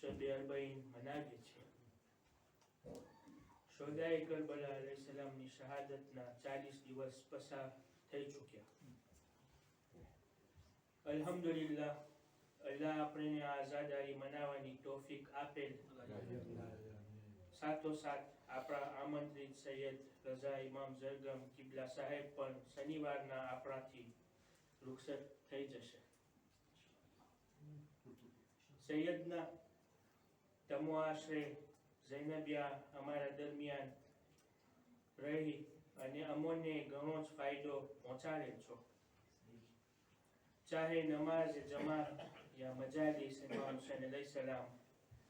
શબે અરબઈન મનાવીએ છીએ. શોદાએ કરબલા અલૈહિસ્સલામની શહાદતના 40 દિવસ પસાર થઈ ચૂક્યા. અલ્હમ્દુલિલ્લાહ, અલ્લાહ આપણને આઝાદારી મનાવવાની તોફીક આપેલ. સાથોસાથ આપણા આમંત્રિત સૈયદ રઝા ઇમામ ઝરગમ કિબલા સાહેબ પણ શનિવારના આપણાથી રૂખસત થઈ જશે. સૈયદના તમો આશરે ઝૈનબિયા અમારા દરમિયાન રહી અને અમોને ઘણો જ ફાયદો પહોંચાડેલ છો. ચાહે નમાઝ જમાત યા મજાલિસ ઇમામ હુસૈન અલૈહિસ્સલામ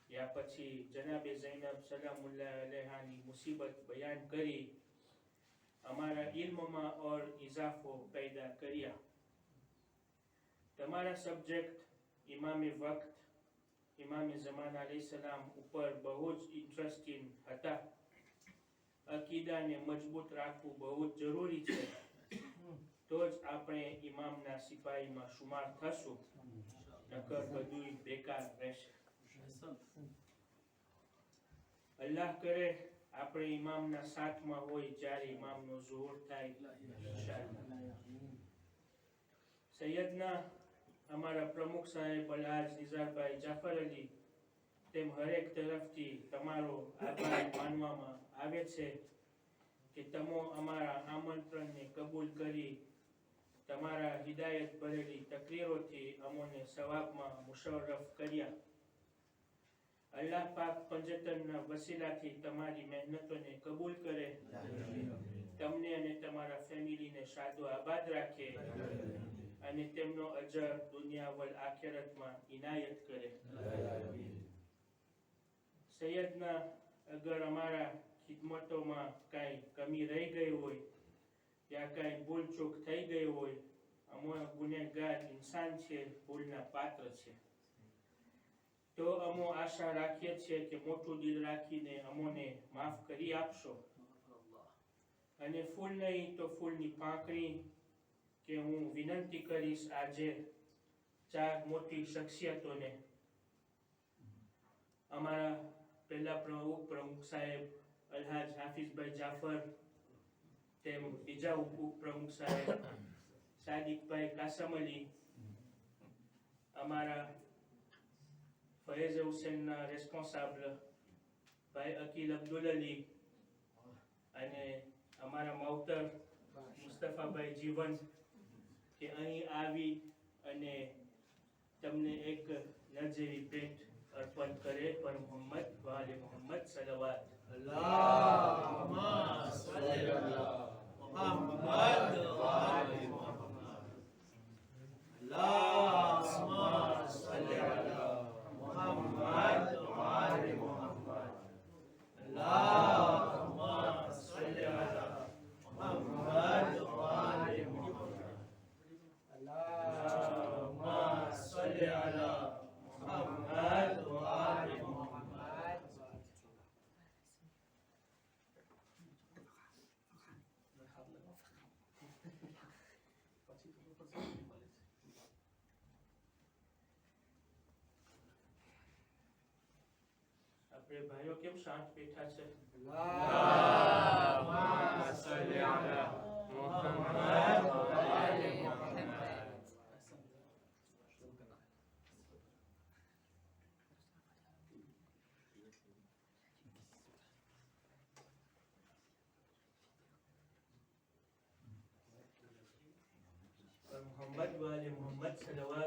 યા પછી જનાબે ઝૈનબ સલામુલ્લાહ અલૈહાની મુસીબત બયાન કરી અમારા ઇલ્મમાં ઓર ઇઝાફો પેદા કર્યા. તમારા સબ્જેક્ટ ઇમામે વક્ત ઇમામે ઝમાન અલૈહિસ્સલામ ઉપર બહુ જ ઇન્ટરેસ્ટિંગ હતા. અકીદાને મજબૂત રાખવું બહુ જ જરૂરી છે, તો જ આપણે ઇમામના સિપાહીમાં શુમાર થશું, નકર બધું બેકાર રહેશે. અલ્લાહ કરે આપણે ઇમામના સાથમાં હોય જ્યારે ઇમામનો ઝુહુર થાય. સૈયદના અમારા પ્રમુખ સાહેબ અલહાજ નિઝારભાઈ જાફર અલી તેમ હરેક તરફથી તમારો આભાર માનવામાં આવે છે કે તમો અમારા આમંત્રણને કબૂલ કરી તમારા હિદાયત ભરેલી તકરીરોથી અમોને સવાબમાં મુશર્રફ કર્યા. અલ્લાહ પાક પંજતનના વસીલાથી તમારી મહેનતોને કબૂલ કરે, તમને અને તમારા ફેમિલીને શાદો આબાદ રાખે અને તેમનો અજર દુનિયા વલ આખિરતમાં ઇનાયત કરે. સૈયદના અગર અમારા ખિદમતોમાં કાંઈ કમી રહી ગઈ હોય યા કાંઈ ભૂલ ચૂક થઈ ગઈ હોય, અમો ગુનેગાર ઇન્સાન છે, ભૂલના પાત્ર છે, તો અમો આશા રાખીએ છીએ કે મોટું દિલ રાખીને અમોને માફ કરી આપશો. અને ફૂલ નહીં તો ફૂલની પાંખડી કે હું વિનંતી કરીશ આજે 4 મોટી શખ્સિયતોને, અમારા પહેલા પ્રમુખ સાહેબ અલહાજ હાફિઝભાઈ જાફર, તેમ બીજા ઉપપ્રમુખ સાહેબ સાદિકભાઈ કાસમ અલી, અમારા ફૈઝ હુસૈનના રેસ્પોન્સાબલ ભાઈ અકીલ અબ્દુલ અલી અને અમારા માવતર મુસ્તફાભાઈ જીવન કે અહીં આવી અને તમને એક નજેરી ભેટ અર્પણ કરે પર મોહમ્મદ વાલે મોહમ્મદ સલવાત. અલ્લાહુમ્મા સલ્લી અલા મુહમ્મદ વાલે મુહમ્મદ. અલ્લાહુમ્મા સલ્લી અલા મુહમ્મદ વાલે મુહમ્મદ. અલ્લાહુમ્મા સલ્લી અલા મુહમ્મદ વાલે મુહમ્મદ. અલ્લાહુમ્મા સલ્લી અલા મુહમ્મદ વાલે મુહમ્મદ. આપણે ભાઈઓ કેમ શાંત બેઠા છે? અલ્લાહુમ્મા સલ્લી અલા મુહમ્મદ વાલે મુહમ્મદ. मोहम्मद वाले मोहम्मद सलवात.